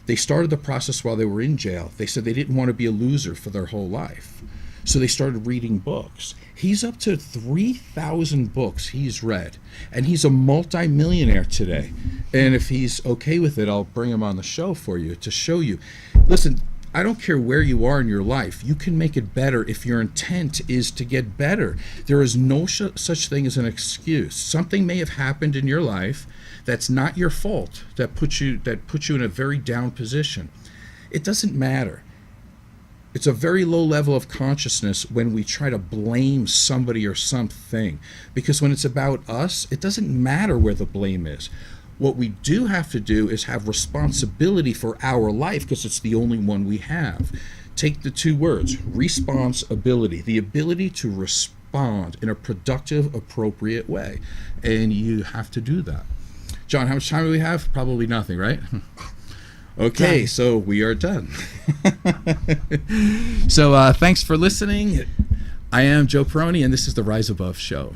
they started the process while they were in jail. They said they didn't want to be a loser for their whole life. So they started reading books. He's up to 3,000 books he's read, and he's a multi-millionaire today. And if he's okay with it, I'll bring him on the show for you to show you. Listen, I don't care where you are in your life. You can make it better if your intent is to get better. There is no such thing as an excuse. Something may have happened in your life that's not your fault, that puts you in a very down position. It doesn't matter. It's a very low level of consciousness when we try to blame somebody or something. Because when it's about us, it doesn't matter where the blame is. What we do have to do is have responsibility for our life, because it's the only one we have. Take the two words, responsibility, the ability to respond in a productive, appropriate way. And you have to do that. John, how much time do we have? Probably nothing, right? Okay, done. So we are done. So thanks for listening. I am Joe Perroni, and this is the Rise Above Show.